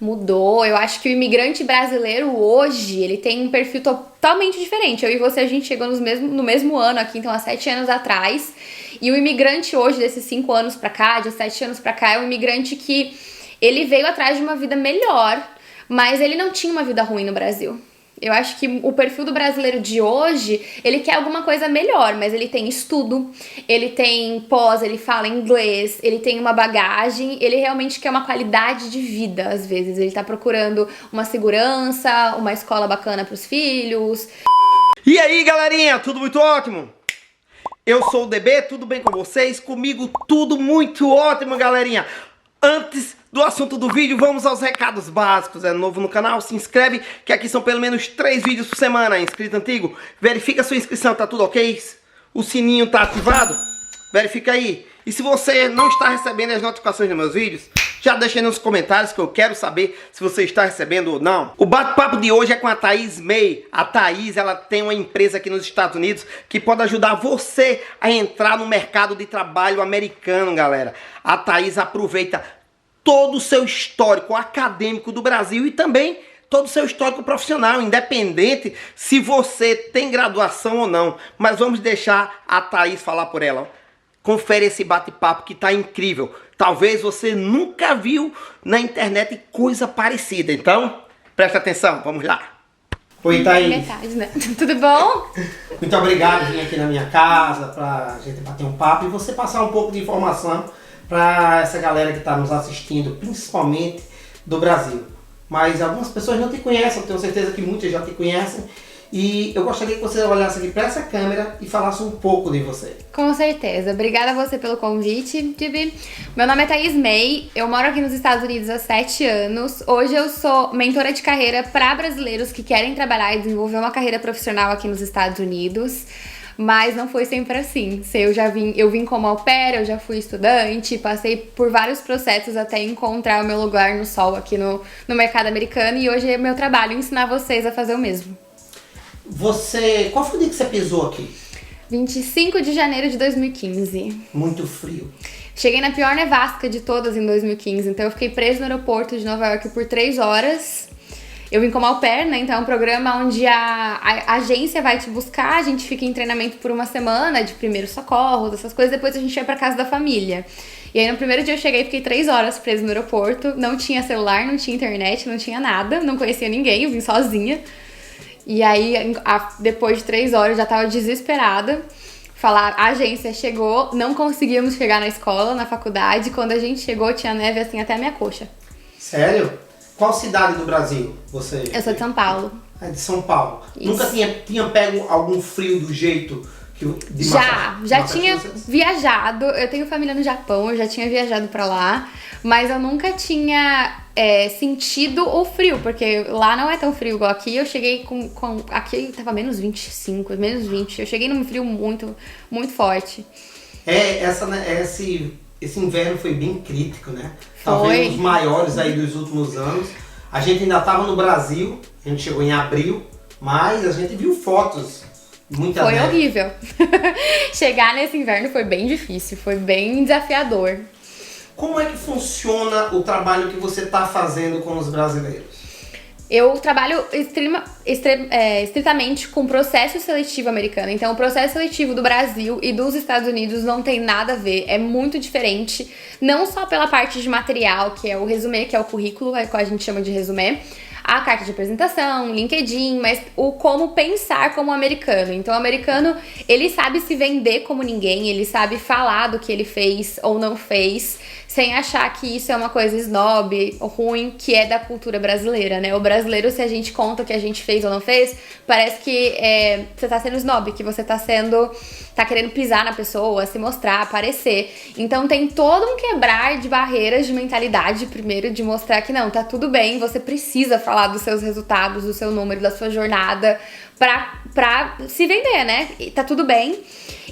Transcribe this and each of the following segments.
Mudou. Eu acho que o imigrante brasileiro hoje, ele tem um perfil totalmente diferente. Eu e você, a gente chegou no mesmo ano aqui, então há 7 anos atrás. E o imigrante hoje, desses 5 anos pra cá, de 7 anos pra cá, é um imigrante que ele veio atrás de uma vida melhor, mas ele não tinha uma vida ruim no Brasil. Eu acho que o perfil do brasileiro de hoje, ele quer alguma coisa melhor, mas ele tem estudo, ele tem pós, ele fala inglês, ele tem uma bagagem, ele realmente quer uma qualidade de vida, às vezes. Ele tá procurando uma segurança, uma escola bacana pros filhos. E aí, galerinha, tudo muito ótimo? Eu sou o DB, tudo bem com vocês? Comigo tudo muito ótimo, galerinha. Antes do assunto do vídeo, vamos aos recados básicos. É novo no canal? Se inscreve, que aqui são pelo menos 3 vídeos por semana. Inscrito antigo? Verifica a sua inscrição, tá tudo ok? O sininho tá ativado? Verifica aí. E se você não está recebendo as notificações dos meus vídeos, já deixa aí nos comentários que eu quero saber se você está recebendo ou não. O bate-papo de hoje é com a Thaís May. A Thaís, ela tem uma empresa aqui nos Estados Unidos que pode ajudar você a entrar no mercado de trabalho americano, galera. A Thaís aproveita todo o seu histórico acadêmico do Brasil e também todo o seu histórico profissional, independente se você tem graduação ou não. Mas vamos deixar a Thaís falar por ela. Confere esse bate-papo que tá incrível. Talvez você nunca viu na internet coisa parecida. Então, presta atenção, vamos lá. Oi, Thaís. Metade, né? Tudo bom? Muito obrigado por vir aqui na minha casa pra gente bater um papo e você passar um pouco de informação para essa galera que está nos assistindo, principalmente do Brasil. Mas algumas pessoas não te conhecem, eu tenho certeza que muitas já te conhecem. E eu gostaria que você olhasse aqui para essa câmera e falasse um pouco de você. Com certeza. Obrigada a você pelo convite, Gibi. Meu nome é Thaís May, eu moro aqui nos Estados Unidos há 7 anos. Hoje eu sou mentora de carreira para brasileiros que querem trabalhar e desenvolver uma carreira profissional aqui nos Estados Unidos. Mas não foi sempre assim. Eu vim como au pair, eu já fui estudante, passei por vários processos até encontrar o meu lugar no sol aqui no mercado americano. E hoje é meu trabalho ensinar vocês a fazer o mesmo. Qual foi o dia que você pisou aqui? 25 de janeiro de 2015. Muito frio. Cheguei na pior nevasca de todas em 2015, então eu fiquei preso no aeroporto de Nova York por 3 horas. Eu vim como au pair, né? Então é um programa onde a agência vai te buscar, a gente fica em treinamento por uma semana de primeiros socorros, essas coisas, depois a gente vai pra casa da família. E aí no primeiro dia eu cheguei e fiquei 3 horas preso no aeroporto, não tinha celular, não tinha internet, não tinha nada, não conhecia ninguém, eu vim sozinha. E aí depois de 3 horas eu já tava desesperada. A agência chegou, não conseguíamos chegar na escola, na faculdade. Quando a gente chegou tinha neve assim até a minha coxa. Sério? Qual cidade do Brasil você? Eu sou de São Paulo. É de São Paulo. Isso. Nunca tinha pego algum frio do jeito de Já tinha viajado. Eu tenho família no Japão, eu já tinha viajado pra lá, mas eu nunca tinha sentido o frio, porque lá não é tão frio igual aqui. Eu cheguei aqui tava menos 25, menos 20. Eu cheguei num frio muito, muito forte. Esse inverno foi bem crítico, né? Foi. Talvez um dos maiores aí dos últimos anos. A gente ainda estava no Brasil, a gente chegou em abril, mas a gente viu fotos. Muita Foi neve. horrível. Chegar nesse inverno foi bem difícil, foi bem desafiador. Como é que funciona o trabalho que você está fazendo com os brasileiros? Eu trabalho estritamente com processo seletivo americano. Então, o processo seletivo do Brasil e dos Estados Unidos não tem nada a ver. É muito diferente. Não só pela parte de material, que é o resumê, que é o currículo, é o que a gente chama de resumê. A carta de apresentação, LinkedIn, mas o como pensar como americano. Então, o americano, ele sabe se vender como ninguém, ele sabe falar do que ele fez ou não fez, sem achar que isso é uma coisa snob ou ruim, que é da cultura brasileira, né? O brasileiro, se a gente conta o que a gente fez ou não fez, parece que você tá sendo snob, que você tá querendo pisar na pessoa, se mostrar, aparecer. Então tem todo um quebrar de barreiras de mentalidade, primeiro, de mostrar que não, tá tudo bem, você precisa falar dos seus resultados, do seu número, da sua jornada, pra se vender, né? E tá tudo bem.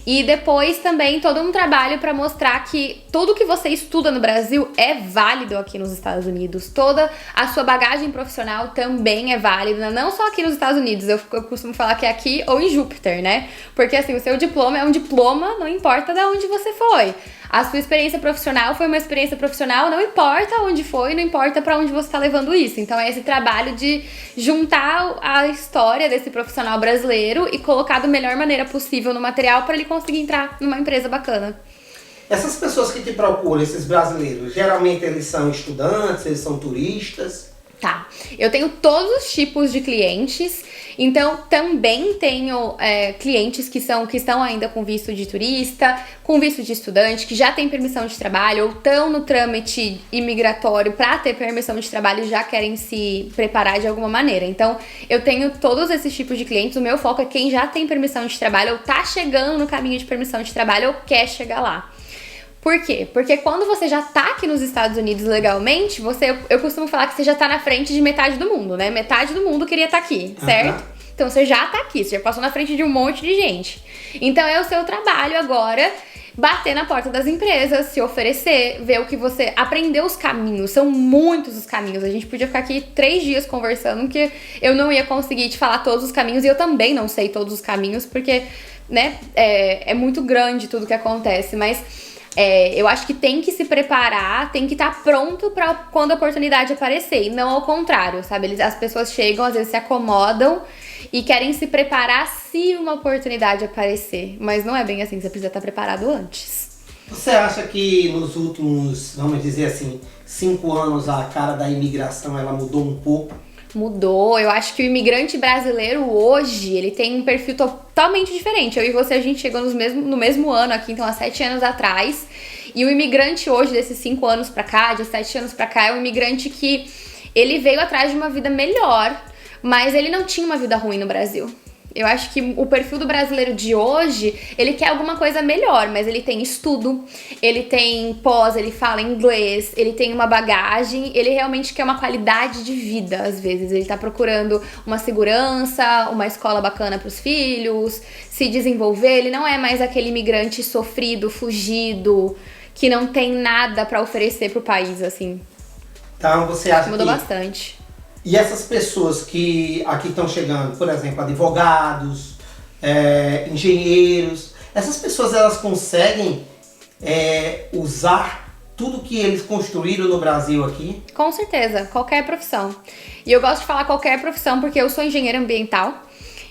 E depois também todo um trabalho para mostrar que tudo que você estuda no Brasil é válido aqui nos Estados Unidos. Toda a sua bagagem profissional também é válida, não só aqui nos Estados Unidos. Eu costumo falar que é aqui ou em Júpiter, né? Porque assim, o seu diploma é um diploma, não importa de onde você foi. A sua experiência profissional foi uma experiência profissional, não importa onde foi, não importa pra onde você tá levando isso. Então é esse trabalho de juntar a história desse profissional brasileiro e colocar da melhor maneira possível no material pra ele conseguir entrar numa empresa bacana. Essas pessoas que te procuram, esses brasileiros, geralmente eles são estudantes, eles são turistas? Tá, eu tenho todos os tipos de clientes, então também tenho clientes que estão ainda com visto de turista, com visto de estudante, que já tem permissão de trabalho ou estão no trâmite imigratório para ter permissão de trabalho e já querem se preparar de alguma maneira. Então eu tenho todos esses tipos de clientes, o meu foco é quem já tem permissão de trabalho ou tá chegando no caminho de permissão de trabalho ou quer chegar lá. Por quê? Porque quando você já tá aqui nos Estados Unidos legalmente, eu costumo falar que você já tá na frente de metade do mundo, né? Metade do mundo queria estar aqui, certo? Então você já tá aqui, você já passou na frente de um monte de gente. Então é o seu trabalho agora bater na porta das empresas, se oferecer, ver o que você aprendeu os caminhos. São muitos os caminhos. A gente podia ficar aqui 3 dias conversando, que eu não ia conseguir te falar todos os caminhos e eu também não sei todos os caminhos, porque, né, é muito grande tudo que acontece, mas eu acho que tem que se preparar, tem que estar pronto pra quando a oportunidade aparecer, e não ao contrário, sabe? As pessoas chegam, às vezes se acomodam e querem se preparar se uma oportunidade aparecer, mas não é bem assim, você precisa estar preparado antes. Você acha que nos últimos, vamos dizer assim, 5 anos a cara da imigração ela mudou um pouco? Mudou, eu acho que o imigrante brasileiro hoje, ele tem um perfil totalmente diferente. Eu e você, a gente chegou no mesmo ano aqui, então há 7 anos atrás. E o imigrante hoje, desses 5 anos pra cá, de 7 anos pra cá, é um imigrante que ele veio atrás de uma vida melhor, mas ele não tinha uma vida ruim no Brasil. Eu acho que o perfil do brasileiro de hoje, ele quer alguma coisa melhor, mas ele tem estudo, ele tem pós, ele fala inglês, ele tem uma bagagem, ele realmente quer uma qualidade de vida, às vezes. Ele tá procurando uma segurança, uma escola bacana pros filhos, se desenvolver. Ele não é mais aquele imigrante sofrido, fugido, que não tem nada pra oferecer pro país, assim. Então você acha Mudou bastante. E essas pessoas que aqui estão chegando, por exemplo, advogados, engenheiros, essas pessoas elas conseguem usar tudo que eles construíram no Brasil aqui? Com certeza, qualquer profissão. E eu gosto de falar qualquer profissão porque eu sou engenheira ambiental.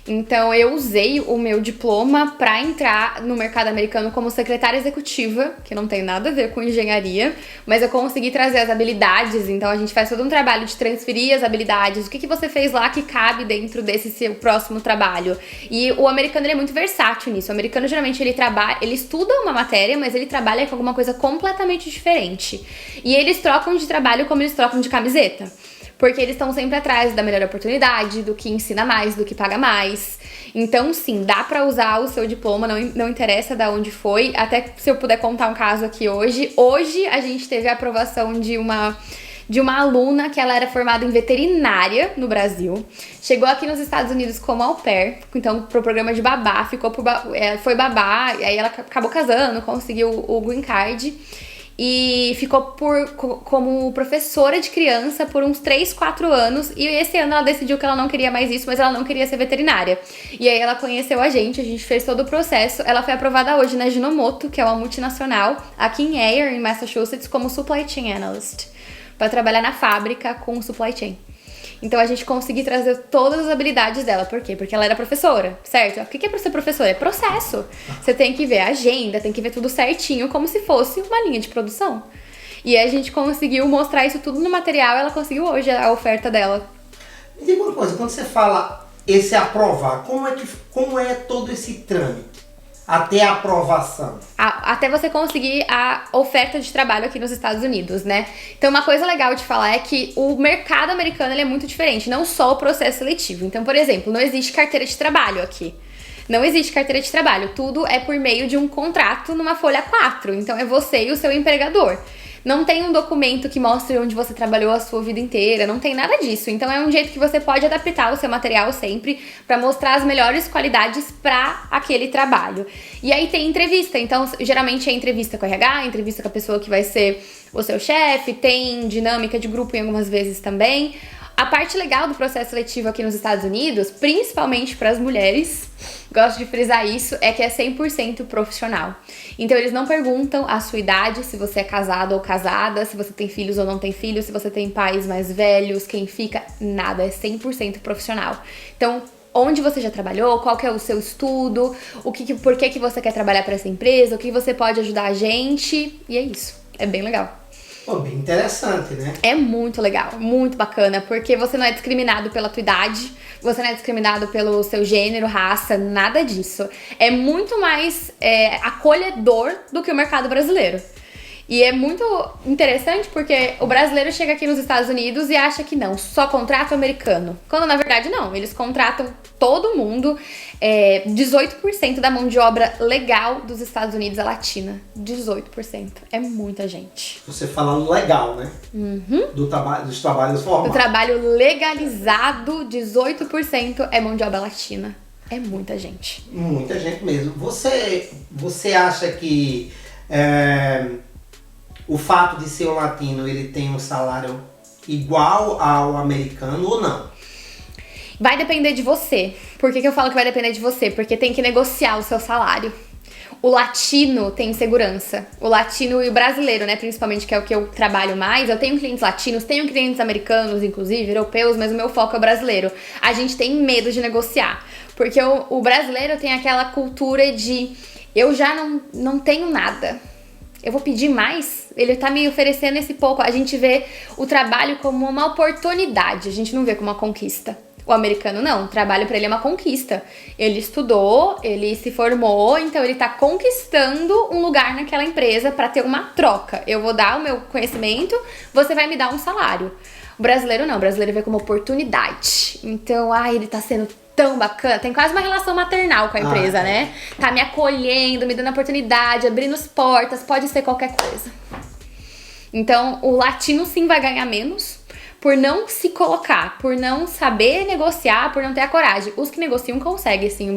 Então eu usei o meu diploma para entrar no mercado americano como secretária executiva, que não tem nada a ver com engenharia, mas eu consegui trazer as habilidades, então a gente faz todo um trabalho de transferir as habilidades, o que você fez lá que cabe dentro desse seu próximo trabalho. E o americano ele é muito versátil nisso. O americano geralmente ele estuda uma matéria, mas ele trabalha com alguma coisa completamente diferente. E eles trocam de trabalho como eles trocam de camiseta. Porque eles estão sempre atrás da melhor oportunidade, do que ensina mais, do que paga mais. Então, sim, dá pra usar o seu diploma, não interessa de onde foi. Até se eu puder contar um caso aqui hoje. Hoje, a gente teve a aprovação de uma aluna que ela era formada em veterinária no Brasil. Chegou aqui nos Estados Unidos como au pair, então pro programa de babá, foi babá, e aí ela acabou casando, conseguiu o green card. E ficou como professora de criança por uns 3, 4 anos. E esse ano ela decidiu que ela não queria mais isso, mas ela não queria ser veterinária. E aí ela conheceu a gente fez todo o processo. Ela foi aprovada hoje na Ajinomoto, que é uma multinacional, aqui em Ayer, em Massachusetts, como Supply Chain Analyst, para trabalhar na fábrica com Supply Chain. Então a gente conseguiu trazer todas as habilidades dela. Por quê? Porque ela era professora, certo? O que é pra ser professora? É processo. Você tem que ver a agenda, tem que ver tudo certinho, como se fosse uma linha de produção. E a gente conseguiu mostrar isso tudo no material, ela conseguiu hoje a oferta dela. Me diga uma coisa, quando você fala esse aprovar, como é todo esse trâmite? Até a aprovação. Até você conseguir a oferta de trabalho aqui nos Estados Unidos, né? Então uma coisa legal de falar é que o mercado americano ele é muito diferente, não só o processo seletivo. Então, por exemplo, não existe carteira de trabalho aqui. Não existe carteira de trabalho, tudo é por meio de um contrato numa folha 4. Então é você e o seu empregador. Não tem um documento que mostre onde você trabalhou a sua vida inteira, não tem nada disso. Então é um jeito que você pode adaptar o seu material sempre para mostrar as melhores qualidades para aquele trabalho. E aí tem entrevista, então geralmente é entrevista com o RH, entrevista com a pessoa que vai ser o seu chefe, tem dinâmica de grupo em algumas vezes também. A parte legal do processo seletivo aqui nos Estados Unidos, principalmente para as mulheres, gosto de frisar isso, é que é 100% profissional. Então eles não perguntam a sua idade, se você é casado ou casada, se você tem filhos ou não tem filhos, se você tem pais mais velhos, quem fica, nada, é 100% profissional. Então, onde você já trabalhou, qual que é o seu estudo, por que você quer trabalhar para essa empresa, o que você pode ajudar a gente, e é isso. É bem legal. Pô, bem interessante, né? É muito legal, muito bacana, porque você não é discriminado pela tua idade, você não é discriminado pelo seu gênero, raça, nada disso. É muito mais acolhedor do que o mercado brasileiro. E é muito interessante porque o brasileiro chega aqui nos Estados Unidos e acha que não, só contrata o americano. Quando na verdade não, eles contratam todo mundo. 18% da mão de obra legal dos Estados Unidos é latina. 18%. É muita gente. Você falando legal, né? Uhum. Dos trabalhos formais. Do trabalho legalizado, 18% é mão de obra latina. É muita gente. Muita gente mesmo. Você acha que o fato de ser um latino, ele tem um salário igual ao americano ou não? Vai depender de você. Por que eu falo que vai depender de você? Porque tem que negociar o seu salário. O latino tem segurança. O latino e o brasileiro, né? Principalmente, que é o que eu trabalho mais. Eu tenho clientes latinos, tenho clientes americanos, inclusive, europeus, mas o meu foco é o brasileiro. A gente tem medo de negociar. Porque o brasileiro tem aquela cultura de eu já não tenho nada. Eu vou pedir mais? Ele tá me oferecendo esse pouco. A gente vê o trabalho como uma oportunidade. A gente não vê como uma conquista. O americano não, o trabalho pra ele é uma conquista. Ele estudou, ele se formou, então ele tá conquistando um lugar naquela empresa pra ter uma troca. Eu vou dar o meu conhecimento, você vai me dar um salário. O brasileiro não, o brasileiro vê como oportunidade. Então, ele tá sendo tão bacana, tem quase uma relação maternal com a empresa, né? Tá me acolhendo, me dando oportunidade, abrindo as portas, pode ser qualquer coisa. Então, o latino sim vai ganhar menos, por não se colocar, por não saber negociar, por não ter a coragem. Os que negociam conseguem, sim,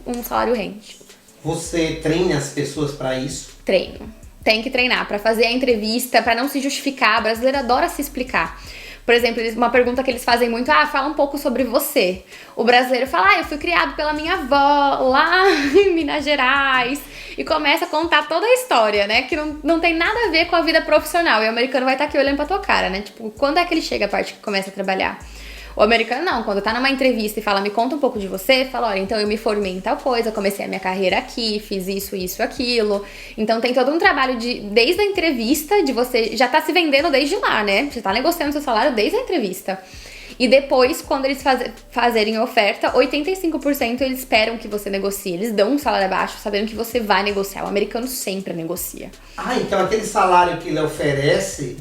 um salário rende. Você treina as pessoas para isso? Treino. Tem que treinar para fazer a entrevista, para não se justificar. O brasileiro adora se explicar. Por exemplo, uma pergunta que eles fazem muito, fala um pouco sobre você. O brasileiro fala, eu fui criado pela minha avó lá em Minas Gerais. E começa a contar toda a história, né? Que não tem nada a ver com a vida profissional. E o americano vai estar aqui olhando pra tua cara, né? Tipo, quando é que ele chega a parte que começa a trabalhar? O americano não, quando tá numa entrevista e fala, me conta um pouco de você, fala, olha, então eu me formei em tal coisa, comecei a minha carreira aqui, fiz isso, aquilo. Então tem todo um trabalho desde a entrevista, de você já tá se vendendo desde lá, né? Você tá negociando seu salário desde a entrevista. E depois, quando eles fazerem oferta, 85% eles esperam que você negocie. Eles dão um salário abaixo, sabendo que você vai negociar. O americano sempre negocia. Então aquele salário que ele oferece,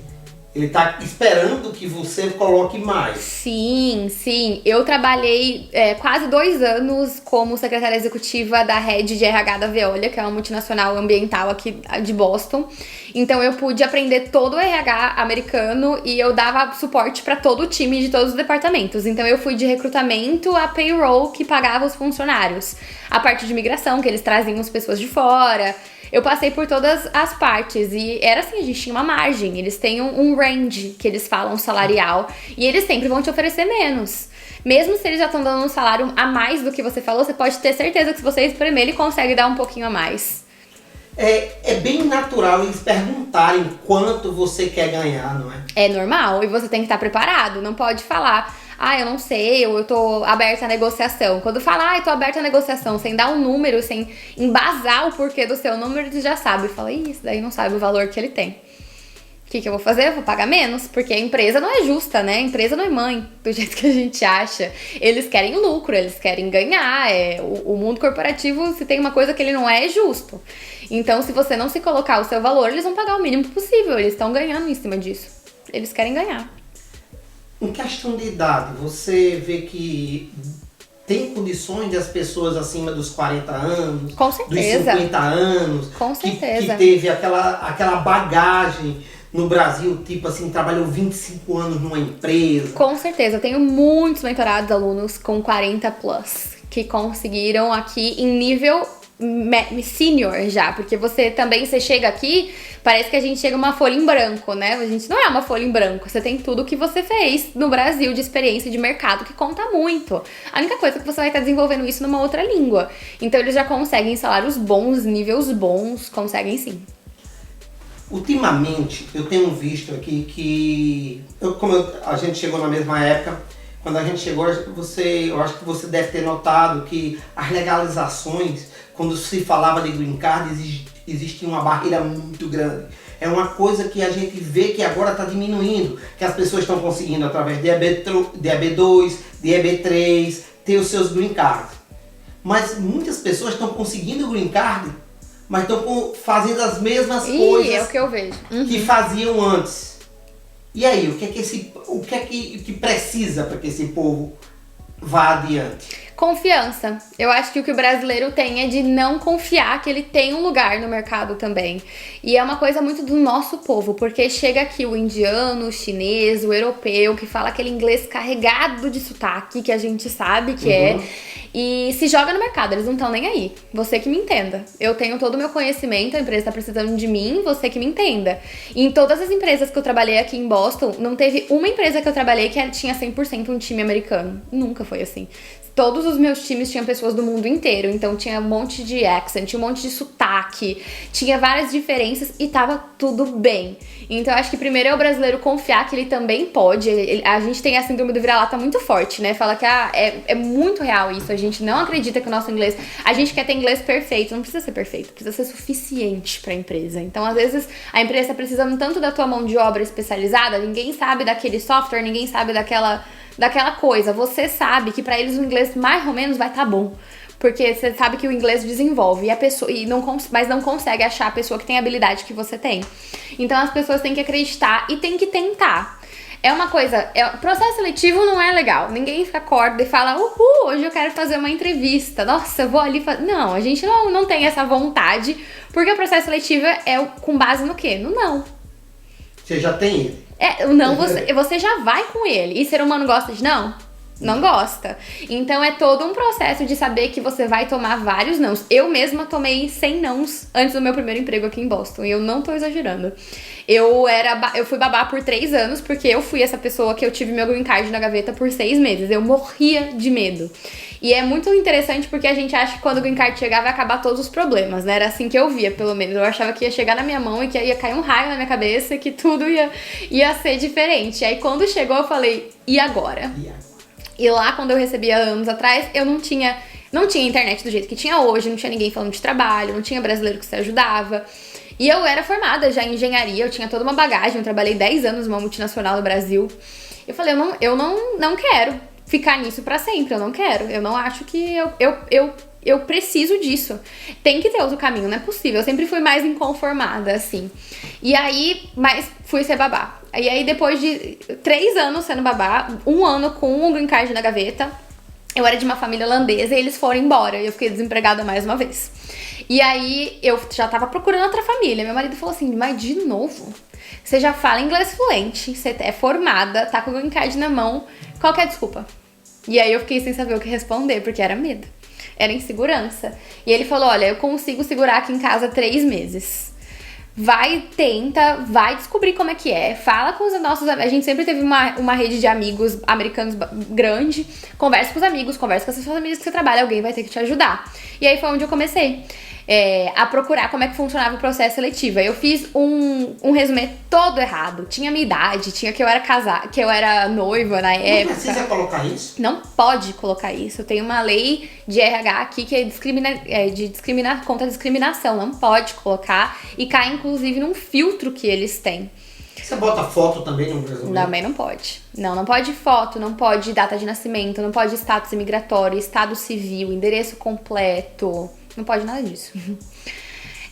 ele tá esperando que você coloque mais. Sim. Eu trabalhei quase 2 anos como secretária executiva da rede de RH da Veolia, que é uma multinacional ambiental aqui de Boston. Então eu pude aprender todo o RH americano e eu dava suporte para todo o time de todos os departamentos. Então eu fui de recrutamento a payroll, que pagava os funcionários. A parte de imigração, que eles traziam as pessoas de fora. Eu passei por todas as partes e era assim, a gente tinha uma margem. Eles têm um range, que eles falam, salarial, e eles sempre vão te oferecer menos. Mesmo se eles já estão dando um salário a mais do que você falou, você pode ter certeza que se você espremer, ele consegue dar um pouquinho a mais. É bem natural eles perguntarem quanto você quer ganhar, não é? É normal, e você tem que estar preparado. Não pode falar, eu não sei, ou eu tô aberta à negociação. Quando fala, eu tô aberta à negociação, sem dar um número, sem embasar o porquê do seu número, você já sabe. Fala, isso daí não sabe o valor que ele tem. O que eu vou fazer? Eu vou pagar menos, porque a empresa não é justa, né? A empresa não é mãe, do jeito que a gente acha. Eles querem lucro, eles querem ganhar. O mundo corporativo, se tem uma coisa que ele não é justo. Então, se você não se colocar o seu valor, eles vão pagar o mínimo possível. Eles estão ganhando em cima disso. Eles querem ganhar. Em questão de idade, você vê que tem condições de as pessoas acima dos 40 anos, com certeza, dos 50 anos, com certeza, que teve aquela bagagem no Brasil, tipo assim, trabalhou 25 anos numa empresa. Com certeza, eu tenho muitos mentorados alunos com 40 plus, que conseguiram aqui em nível senior já, porque você chega aqui, parece que a gente chega uma folha em branco, né? A gente não é uma folha em branco, você tem tudo que você fez no Brasil de experiência de mercado, que conta muito. A única coisa é que você vai estar desenvolvendo isso numa outra língua. Então eles já conseguem salários bons, níveis bons, conseguem sim. Ultimamente, eu tenho visto aqui que, a gente chegou na mesma época, quando a gente chegou, eu acho que você deve ter notado que as legalizações, quando se falava de green card, existia uma barreira muito grande. É uma coisa que a gente vê que agora está diminuindo, que as pessoas estão conseguindo, através de EB2, de EB3, ter os seus green cards. Mas muitas pessoas estão conseguindo o green card, mas estão fazendo as mesmas coisas é o que eu vejo. Que faziam antes. E aí, o que é que precisa para que esse povo vá adiante? Confiança. Eu acho que o que o brasileiro tem é de não confiar que ele tem um lugar no mercado também. E é uma coisa muito do nosso povo, porque chega aqui o indiano, o chinês, o europeu, que fala aquele inglês carregado de sotaque, que a gente sabe que é, e se joga no mercado, eles não estão nem aí. Você que me entenda. Eu tenho todo o meu conhecimento, a empresa tá precisando de mim, você que me entenda. E em todas as empresas que eu trabalhei aqui em Boston, não teve uma empresa que eu trabalhei que tinha 100% um time americano. Nunca foi assim. Todos os meus times tinham pessoas do mundo inteiro, então tinha um monte de accent, tinha um monte de sotaque, tinha várias diferenças e tava tudo bem. Então eu acho que primeiro é o brasileiro confiar que ele também pode. A gente tem a síndrome do vira-lata muito forte, né? Fala que é muito real isso, a gente não acredita que o nosso inglês... A gente quer ter inglês perfeito, não precisa ser perfeito, precisa ser suficiente pra empresa. Então às vezes a empresa tá precisando tanto da tua mão de obra especializada, ninguém sabe daquele software, ninguém sabe daquela coisa. Você sabe que pra eles o inglês mais ou menos vai estar bom. Porque você sabe que o inglês desenvolve mas não consegue achar a pessoa que tem a habilidade que você tem. Então as pessoas têm que acreditar e têm que tentar. É uma coisa, processo seletivo não é legal. Ninguém acorda e fala, hoje eu quero fazer uma entrevista. Nossa, eu vou ali fazer. Não, a gente não tem essa vontade, porque o processo seletivo é com base no quê? No não. Você já tem ele? Não, você já vai com ele. E ser humano gosta de não? Não gosta. Então é todo um processo de saber que você vai tomar vários nãos. Eu mesma tomei 100 nãos antes do meu primeiro emprego aqui em Boston. E eu não tô exagerando. Eu fui babá por 3 anos, porque eu fui essa pessoa que eu tive meu green card na gaveta por 6 meses. Eu morria de medo. E é muito interessante porque a gente acha que quando o green card chegar vai acabar todos os problemas, né? Era assim que eu via, pelo menos. Eu achava que ia chegar na minha mão e que ia cair um raio na minha cabeça, que tudo ia ser diferente. Aí quando chegou eu falei, e agora? E lá, quando eu recebia anos atrás, eu não tinha internet do jeito que tinha hoje, não tinha ninguém falando de trabalho, não tinha brasileiro que se ajudava. E eu era formada já em engenharia, eu tinha toda uma bagagem, eu trabalhei 10 anos numa multinacional no Brasil. Eu falei, eu não quero ficar nisso pra sempre, eu não quero. Eu não acho que eu preciso disso. Tem que ter outro caminho, não é possível. Eu sempre fui mais inconformada, assim. E aí, mas fui ser babá. E aí, depois de 3 anos sendo babá, 1 ano com o green card na gaveta, eu era de uma família holandesa e eles foram embora. E eu fiquei desempregada mais uma vez. E aí, eu já tava procurando outra família. Meu marido falou assim, mas de novo? Você já fala inglês fluente, você é formada, tá com o green card na mão, qual que é a desculpa? E aí, eu fiquei sem saber o que responder, porque era medo. Era insegurança. E ele falou, olha, eu consigo segurar aqui em casa 3 meses. Vai descobrir como é que é. Fala com os nossos amigos. A gente sempre teve uma rede de amigos americanos grande. Conversa com os amigos, conversa com essas famílias que você trabalha. Alguém vai ter que te ajudar. E aí foi onde eu comecei a procurar como é que funcionava o processo seletivo. Eu fiz um resumê todo errado. Tinha minha idade, tinha que eu era casada, que eu era noiva na época. Não precisa colocar isso? Não pode colocar isso. Tem uma lei de RH aqui que contra a discriminação. Não pode colocar. E cai, inclusive, num filtro que eles têm. Você bota foto também no resumê? Também não pode. Não pode foto, não pode data de nascimento, não pode status imigratório, estado civil, endereço completo. Não pode nada disso.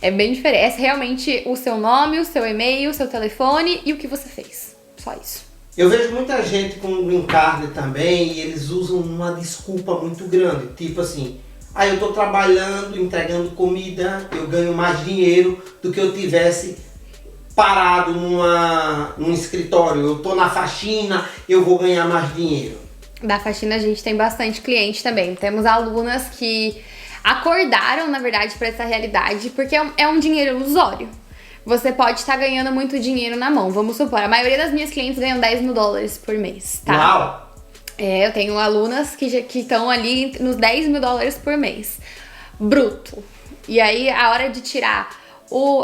É bem diferente. É realmente o seu nome, o seu e-mail, o seu telefone e o que você fez. Só isso. Eu vejo muita gente com green card também e eles usam uma desculpa muito grande. Tipo assim, eu tô trabalhando, entregando comida, eu ganho mais dinheiro do que eu tivesse parado num escritório. Eu tô na faxina, eu vou ganhar mais dinheiro. Da faxina a gente tem bastante cliente também. Temos alunas que acordaram, na verdade, pra essa realidade, porque é um dinheiro ilusório. Você pode estar ganhando muito dinheiro na mão. Vamos supor, a maioria das minhas clientes ganham 10 mil dólares por mês, tá? Uau! Eu tenho alunas que estão ali nos 10 mil dólares por mês. Bruto. E aí, a hora de tirar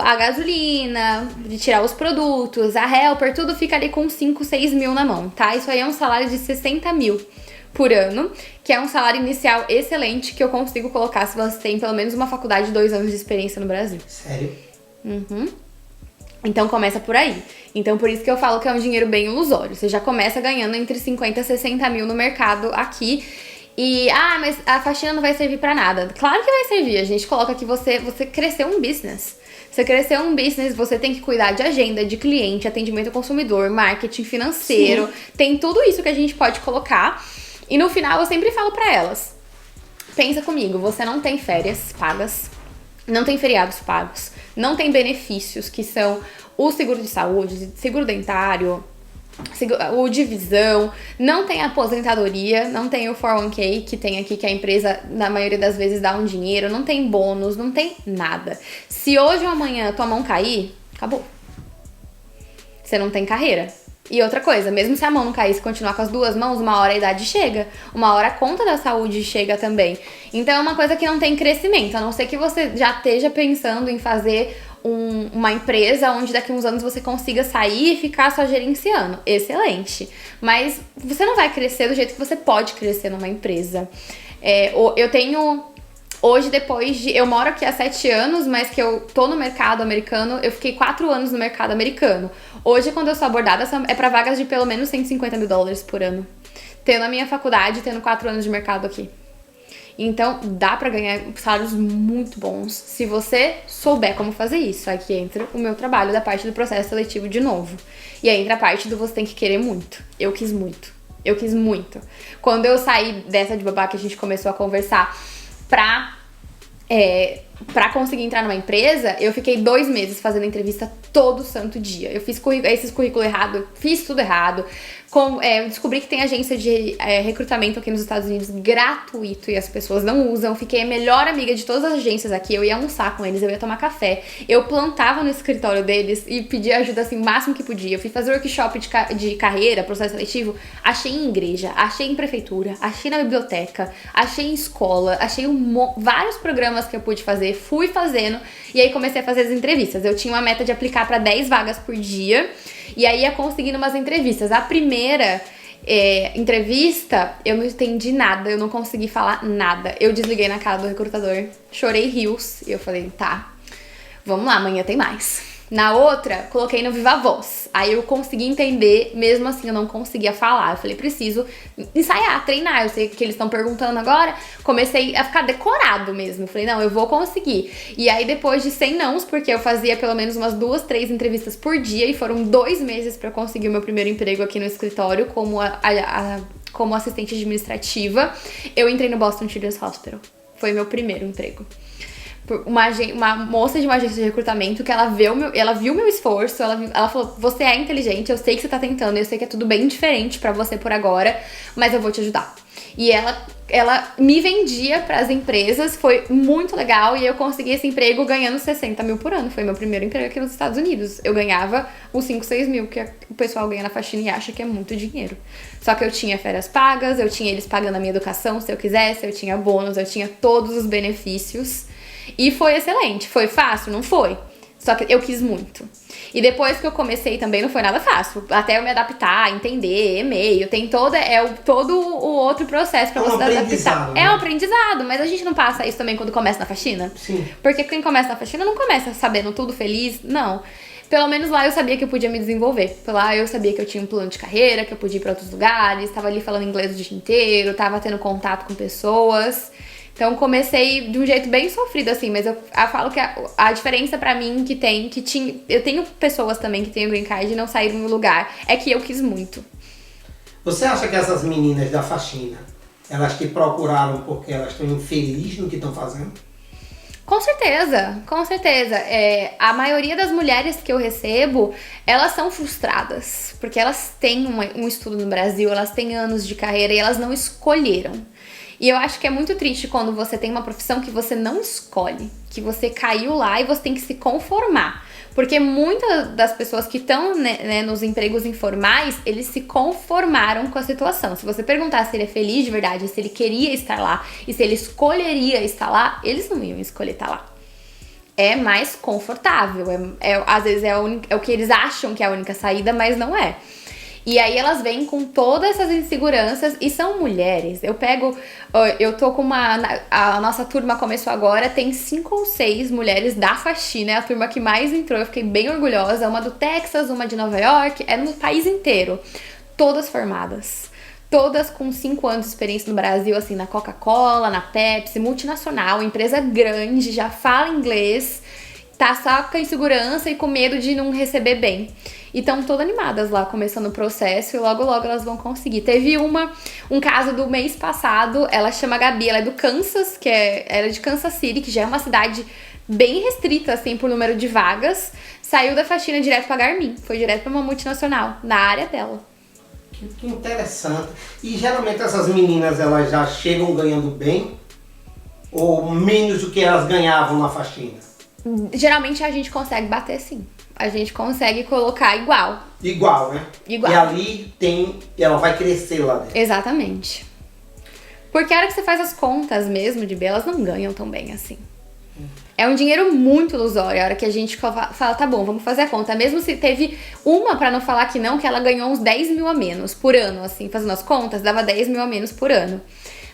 a gasolina, de tirar os produtos, a helper, tudo fica ali com 5, 6 mil na mão, tá? Isso aí é um salário de 60 mil por ano, que é um salário inicial excelente que eu consigo colocar se você tem pelo menos uma faculdade de 2 anos de experiência no Brasil. Sério? Uhum. Então começa por aí. Então por isso que eu falo que é um dinheiro bem ilusório. Você já começa ganhando entre 50 e 60 mil no mercado aqui. E, mas a faxina não vai servir pra nada. Claro que vai servir. A gente coloca que você cresceu um business. Você cresceu um business, você tem que cuidar de agenda, de cliente, atendimento ao consumidor, marketing financeiro. Sim. Tem tudo isso que a gente pode colocar. E no final eu sempre falo pra elas, pensa comigo, você não tem férias pagas, não tem feriados pagos, não tem benefícios que são o seguro de saúde, seguro dentário, o divisão, não tem aposentadoria, não tem o 401k que tem aqui, que a empresa na maioria das vezes dá um dinheiro, não tem bônus, não tem nada. Se hoje ou amanhã tua mão cair, acabou. Você não tem carreira. E outra coisa, mesmo se a mão não cair, se continuar com as duas mãos, uma hora a idade chega, uma hora a conta da saúde chega também. Então é uma coisa que não tem crescimento, a não ser que você já esteja pensando em fazer uma empresa onde daqui a uns anos você consiga sair e ficar só gerenciando. Excelente. Mas você não vai crescer do jeito que você pode crescer numa empresa. Eu tenho... Hoje, eu moro aqui há 7 anos, mas que eu tô no mercado americano, eu fiquei 4 anos no mercado americano. Hoje, quando eu sou abordada, é pra vagas de pelo menos 150 mil dólares por ano. Tendo a minha faculdade, tendo 4 anos de mercado aqui. Então, dá pra ganhar salários muito bons se você souber como fazer isso. Aqui entra o meu trabalho da parte do processo seletivo de novo. E aí entra a parte do você tem que querer muito. Eu quis muito. Quando eu saí dessa de babá que a gente começou a conversar pra conseguir entrar numa empresa, eu fiquei 2 meses fazendo entrevista todo santo dia. Eu fiz esses currículos errados, fiz tudo errado. Eu descobri que tem agência de recrutamento aqui nos Estados Unidos gratuito e as pessoas não usam. Fiquei a melhor amiga de todas as agências aqui. Eu ia almoçar com eles, eu ia tomar café. Eu plantava no escritório deles e pedia ajuda assim o máximo que podia. Eu fui fazer workshop de carreira, processo seletivo. Achei em igreja, achei em prefeitura, achei na biblioteca, achei em escola, achei vários programas que eu pude fazer. Fui fazendo e aí comecei a fazer as entrevistas. Eu tinha uma meta de aplicar para 10 vagas por dia e aí ia conseguindo umas entrevistas. A primeira entrevista, eu não entendi nada, eu não consegui falar nada. Eu desliguei na cara do recrutador, chorei rios e eu falei, tá, vamos lá, amanhã tem mais. Na outra, coloquei no Viva Voz. Aí eu consegui entender, mesmo assim eu não conseguia falar. Eu falei, preciso ensaiar, treinar. Eu sei o que eles estão perguntando agora. Comecei a ficar decorado mesmo. Eu falei, não, eu vou conseguir. E aí depois de 100 nãos, porque eu fazia pelo menos umas 2, 3 entrevistas por dia. E foram 2 meses pra eu conseguir o meu primeiro emprego aqui no escritório como assistente administrativa. Eu entrei no Boston Children's Hospital. Foi meu primeiro emprego. Uma moça de uma agência de recrutamento que ela viu meu esforço, ela falou, você é inteligente, eu sei que você tá tentando, eu sei que é tudo bem diferente pra você por agora, mas eu vou te ajudar. E ela me vendia pras empresas, foi muito legal, e eu consegui esse emprego ganhando 60 mil por ano, foi meu primeiro emprego aqui nos Estados Unidos. Eu ganhava uns 5, 6 mil, que o pessoal ganha na faxina e acha que é muito dinheiro. Só que eu tinha férias pagas, eu tinha eles pagando a minha educação se eu quisesse, eu tinha bônus, eu tinha todos os benefícios. E foi excelente. Foi fácil? Não foi. Só que eu quis muito. E depois que eu comecei também não foi nada fácil. Até eu me adaptar, entender, e-mail, tem todo o outro processo pra você adaptar. Né? É um aprendizado, mas a gente não passa isso também quando começa na faxina? Sim. Porque quem começa na faxina não começa sabendo tudo feliz, não. Pelo menos lá eu sabia que eu podia me desenvolver. Lá eu sabia que eu tinha um plano de carreira, que eu podia ir pra outros lugares, tava ali falando inglês o dia inteiro, tava tendo contato com pessoas. Então comecei de um jeito bem sofrido, assim, mas eu falo que a diferença pra mim eu tenho pessoas também que têm o green card e não saíram do lugar, é que eu quis muito. Você acha que essas meninas da faxina, elas te procuraram porque elas estão infelizes no que estão fazendo? Com certeza, com certeza. A maioria das mulheres que eu recebo, elas são frustradas, porque elas têm um estudo no Brasil, elas têm anos de carreira e elas não escolheram. E eu acho que é muito triste quando você tem uma profissão que você não escolhe, que você caiu lá e você tem que se conformar. Porque muitas das pessoas que estão, né, nos empregos informais, eles se conformaram com a situação. Se você perguntar se ele é feliz de verdade, se ele queria estar lá e se ele escolheria estar lá, eles não iam escolher estar lá. É mais confortável, às vezes é o que eles acham que é a única saída, mas não é. E aí elas vêm com todas essas inseguranças e são mulheres. Eu tô com a nossa turma começou agora, tem 5 ou 6 mulheres da faxina, é a turma que mais entrou, eu fiquei bem orgulhosa. Uma do Texas, uma de Nova York, é no país inteiro. Todas formadas. Todas com 5 anos de experiência no Brasil, assim, na Coca-Cola, na Pepsi, multinacional, empresa grande, já fala inglês, tá só com insegurança e com medo de não receber bem. E estão todas animadas lá, começando o processo, e logo elas vão conseguir. Teve um caso do mês passado, ela chama Gabi, ela é do Kansas, era de Kansas City, que já é uma cidade bem restrita, assim, por número de vagas. Saiu da faxina direto pra Garmin, foi direto pra uma multinacional, na área dela. Que interessante. E geralmente essas meninas, elas já chegam ganhando bem? Ou menos do que elas ganhavam na faxina? Geralmente a gente consegue bater sim. A gente consegue colocar igual. Igual, né? Igual. E ali ela vai crescer lá dentro. Exatamente. Porque a hora que você faz as contas mesmo de B, elas não ganham tão bem assim. É um dinheiro muito ilusório. A hora que a gente fala, tá bom, vamos fazer a conta. Mesmo se teve uma, pra não falar que não, que ela ganhou uns 10 mil a menos por ano, assim, fazendo as contas, dava 10 mil a menos por ano.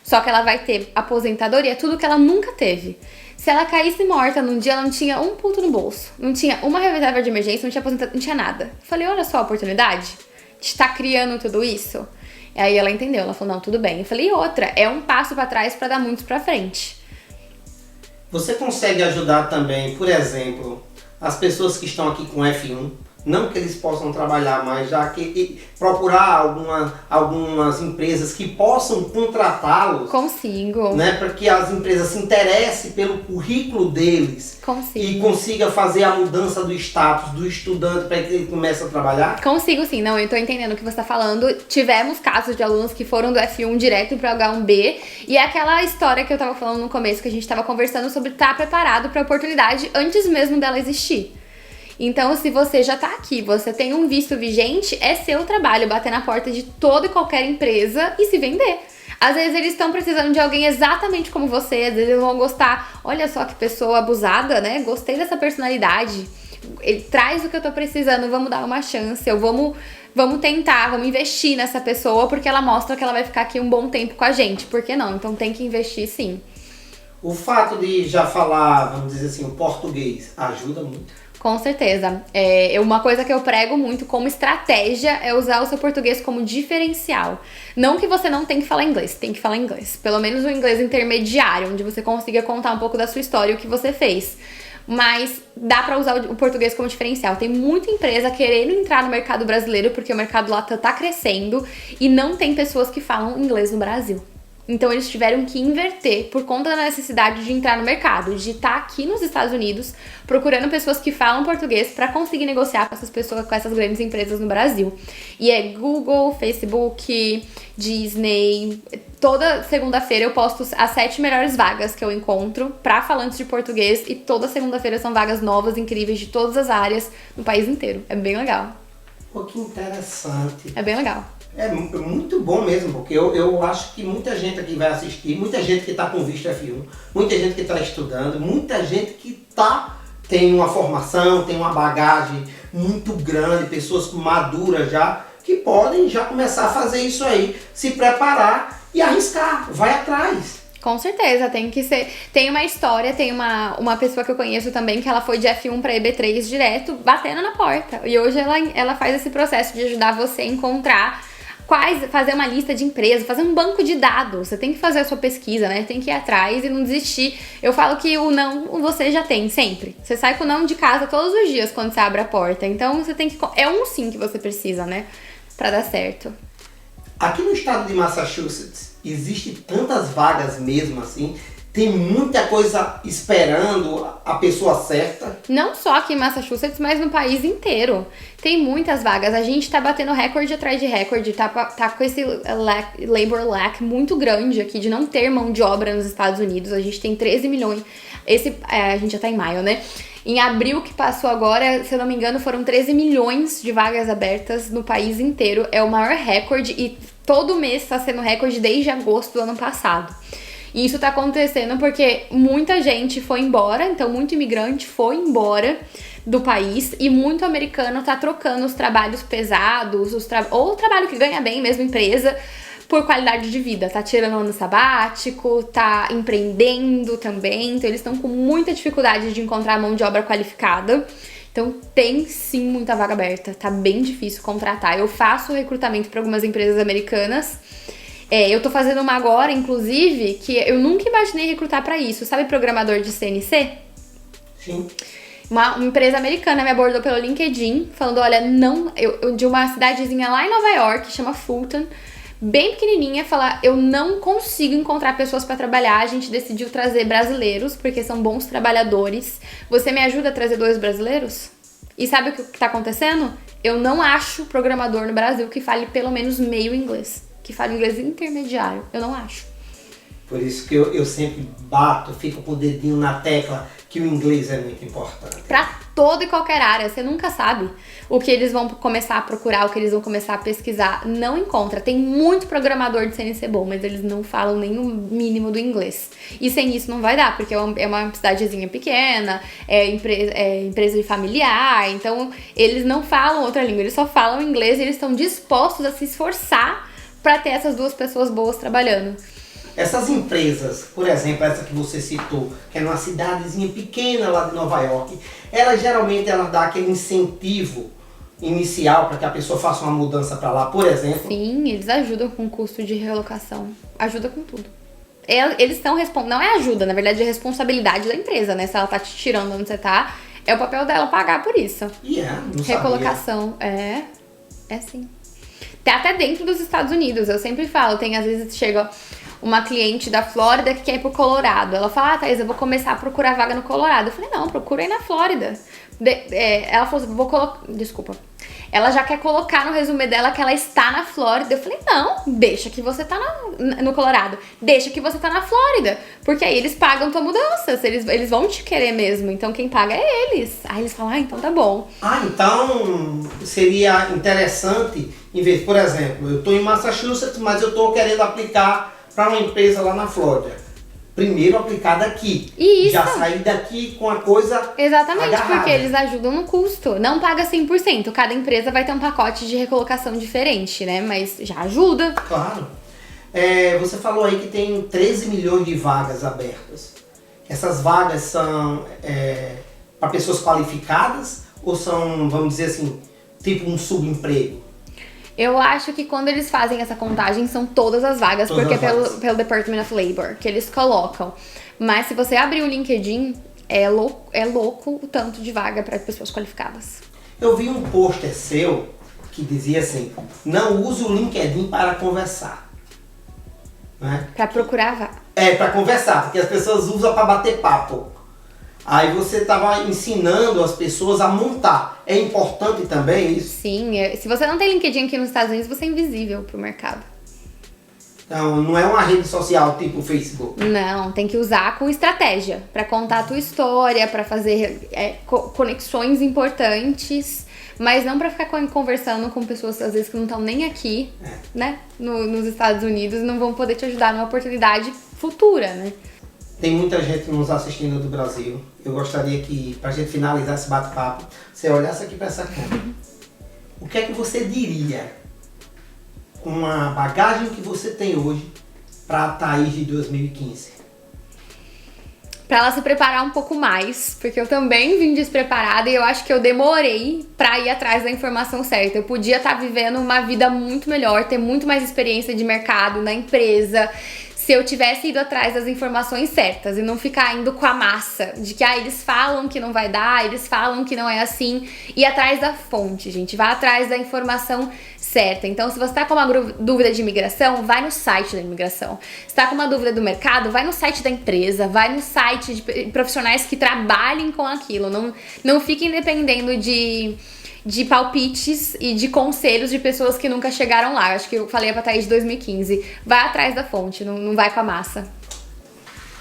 Só que ela vai ter aposentadoria, tudo que ela nunca teve. Se ela caísse morta num dia, ela não tinha um puto no bolso. Não tinha uma reserva de emergência, não tinha aposentadoria, não tinha nada. Falei, olha só a oportunidade de estar criando tudo isso. E aí ela entendeu, ela falou, não, tudo bem. Eu falei, outra, é um passo pra trás pra dar muitos pra frente. Você consegue ajudar também, por exemplo, as pessoas que estão aqui com F1, não que eles possam trabalhar, mas já que procurar algumas empresas que possam contratá-los. Consigo. Né, para que as empresas se interessem pelo currículo deles. Consigo. E consiga fazer a mudança do status do estudante para que ele comece a trabalhar? Consigo sim, não, eu tô entendendo o que você tá falando. Tivemos casos de alunos que foram do F1 direto pro H1B. E é aquela história que eu tava falando no começo, que a gente tava conversando sobre estar preparado pra oportunidade antes mesmo dela existir. Então, se você já tá aqui, você tem um visto vigente, é seu trabalho bater na porta de toda e qualquer empresa e se vender. Às vezes eles estão precisando de alguém exatamente como você, às vezes eles vão gostar, olha só que pessoa abusada, né? Gostei dessa personalidade, ele traz o que eu tô precisando, vamos dar uma chance, vamos tentar, vamos investir nessa pessoa, porque ela mostra que ela vai ficar aqui um bom tempo com a gente, por que não? Então tem que investir sim. O fato de já falar, vamos dizer assim, o português ajuda muito? Com certeza. Uma coisa que eu prego muito como estratégia é usar o seu português como diferencial. Não que você não tem que falar inglês, tem que falar inglês. Pelo menos um inglês intermediário, onde você consiga contar um pouco da sua história e o que você fez. Mas dá pra usar o português como diferencial. Tem muita empresa querendo entrar no mercado brasileiro, porque o mercado lá tá crescendo e não tem pessoas que falam inglês no Brasil. Então eles tiveram que inverter por conta da necessidade de entrar no mercado, de estar aqui nos Estados Unidos procurando pessoas que falam português para conseguir negociar com essas pessoas, com essas grandes empresas no Brasil. E é Google, Facebook, Disney. Toda segunda-feira eu posto as 7 melhores vagas que eu encontro para falantes de português e toda segunda-feira são vagas novas, incríveis de todas as áreas no país inteiro. É bem legal. Pô, que interessante. É bem legal. É muito bom mesmo, porque eu acho que muita gente aqui vai assistir, muita gente que está com visto F1, muita gente que está estudando, muita gente que tem uma formação, tem uma bagagem muito grande, pessoas maduras já, que podem já começar a fazer isso aí, se preparar e arriscar, vai atrás. Com certeza, tem que ser. Tem uma história, tem uma pessoa que eu conheço também que ela foi de F1 para EB3 direto, batendo na porta. E hoje ela faz esse processo de ajudar você a encontrar fazer uma lista de empresas, fazer um banco de dados. Você tem que fazer a sua pesquisa, né? Tem que ir atrás e não desistir. Eu falo que o não você já tem, sempre. Você sai com o não de casa todos os dias quando você abre a porta. Então você tem que... É um sim que você precisa, né? Pra dar certo. Aqui no estado de Massachusetts, existe tantas vagas mesmo assim. tem muita coisa esperando a pessoa certa. Não só aqui em Massachusetts, mas no país inteiro. Tem muitas vagas. A gente tá batendo recorde atrás de recorde. Tá com esse labor lack muito grande aqui de não ter mão de obra nos Estados Unidos. A gente tem 13 milhões. A gente já tá em maio, né? Em abril que passou agora, se eu não me engano, foram 13 milhões de vagas abertas no país inteiro. É o maior recorde e todo mês tá sendo recorde desde agosto do ano passado. E isso tá acontecendo porque muita gente foi embora, então muito imigrante foi embora do país e muito americano tá trocando os trabalhos pesados, ou o trabalho que ganha bem, mesmo empresa, por qualidade de vida. Tá tirando ano sabático, tá empreendendo também, então eles estão com muita dificuldade de encontrar mão de obra qualificada. Então tem sim muita vaga aberta, tá bem difícil contratar. Eu faço recrutamento para algumas empresas americanas. Eu tô fazendo uma agora, inclusive, que eu nunca imaginei recrutar pra isso. Sabe programador de CNC? Sim. Uma empresa americana me abordou pelo LinkedIn, falando, olha, de uma cidadezinha lá em Nova York, chama Fulton, bem pequenininha, falar, eu não consigo encontrar pessoas pra trabalhar, a gente decidiu trazer brasileiros, porque são bons trabalhadores. Você me ajuda a trazer 2 brasileiros? E sabe o que tá acontecendo? Eu não acho programador no Brasil que fale pelo menos meio inglês. Que fala inglês intermediário. Eu não acho. Por isso que eu sempre fico com o dedinho na tecla que o inglês é muito importante. Pra toda e qualquer área. Você nunca sabe o que eles vão começar a procurar, o que eles vão começar a pesquisar. Não encontra. Tem muito programador de CNC bom, mas eles não falam nem o mínimo do inglês. E sem isso não vai dar, porque é uma cidadezinha pequena, é empresa familiar, então eles não falam outra língua, eles só falam inglês e eles estão dispostos a se esforçar para ter essas 2 pessoas boas trabalhando. Essas empresas, por exemplo, essa que você citou, que é numa cidadezinha pequena lá de Nova York, ela geralmente dá aquele incentivo inicial para que a pessoa faça uma mudança para lá, por exemplo. Sim, eles ajudam com o custo de relocação. Ajuda com tudo. Eles estão respondendo, não é ajuda, na verdade é responsabilidade da empresa, né? Se ela tá te tirando onde você tá, é o papel dela pagar por isso. Não Recolocação, sabia. é sim. Tá até dentro dos Estados Unidos, eu sempre falo, às vezes chega uma cliente da Flórida que quer ir pro Colorado. Ela fala, Thaís, eu vou começar a procurar vaga no Colorado. Eu falei, não, procura aí na Flórida. Ela falou assim, desculpa. Ela já quer colocar no resumê dela que ela está na Flórida. Eu falei, não, deixa que você tá no Colorado. Deixa que você tá na Flórida. Porque aí eles pagam tua mudança. Eles vão te querer mesmo. Então quem paga é eles. Aí eles falam, então tá bom. Então seria interessante, em vez, por exemplo, eu tô em Massachusetts, mas eu tô querendo aplicar para uma empresa lá na Flórida. Primeiro aplicar daqui. Isso. Já sair daqui com a coisa Exatamente, agarrada. porque eles ajudam no custo. Não paga 100%. Cada empresa vai ter um pacote de recolocação diferente, né? Mas já ajuda. Claro. Você falou aí que tem 13 milhões de vagas abertas. Essas vagas são para pessoas qualificadas ou são, vamos dizer assim, tipo um subemprego? Eu acho que quando eles fazem essa contagem são todas as vagas, porque é pelo Department of Labor que eles colocam. Mas se você abrir o LinkedIn, é louco o tanto de vaga para pessoas qualificadas. Eu vi um pôster seu que dizia assim, não use o LinkedIn para conversar. Né? Para procurar vaga. Para conversar, porque as pessoas usam para bater papo. Aí você estava ensinando as pessoas a montar. É importante também isso? Sim, se você não tem LinkedIn aqui nos Estados Unidos, você é invisível pro mercado. Então, não é uma rede social tipo o Facebook? Não, tem que usar com estratégia para contar a tua história, para fazer conexões importantes, mas não para ficar conversando com pessoas às vezes que não estão nem aqui, né, nos Estados Unidos, não vão poder te ajudar numa oportunidade futura, né? Tem muita gente nos assistindo do Brasil. Eu gostaria que, pra gente finalizar esse bate-papo, você olhasse aqui para essa câmera. O que é que você diria com a bagagem que você tem hoje para a Thaís de 2015? Pra ela se preparar um pouco mais, porque eu também vim despreparada e eu acho que eu demorei pra ir atrás da informação certa. Eu podia estar vivendo uma vida muito melhor, ter muito mais experiência de mercado na empresa, se eu tivesse ido atrás das informações certas e não ficar indo com a massa de que eles falam que não vai dar, eles falam que não é assim. Ir atrás da fonte, gente. Vá atrás da informação certa. Então, se você tá com uma dúvida de imigração, vai no site da imigração. Se tá com uma dúvida do mercado, vai no site da empresa, vai no site de profissionais que trabalhem com aquilo. Não fiquem dependendo de palpites e de conselhos de pessoas que nunca chegaram lá. Acho que eu falei pra Thaís de 2015. Vai atrás da fonte, não vai com a massa.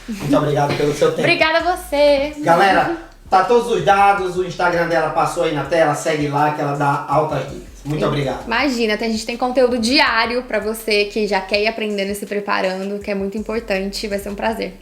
Muito obrigado pelo seu tempo. Obrigada a você. Galera, tá todos os dados, o Instagram dela passou aí na tela, segue lá que ela dá altas dicas. Muito obrigado. Imagina, a gente tem conteúdo diário pra você que já quer ir aprendendo e se preparando, que é muito importante. Vai ser um prazer.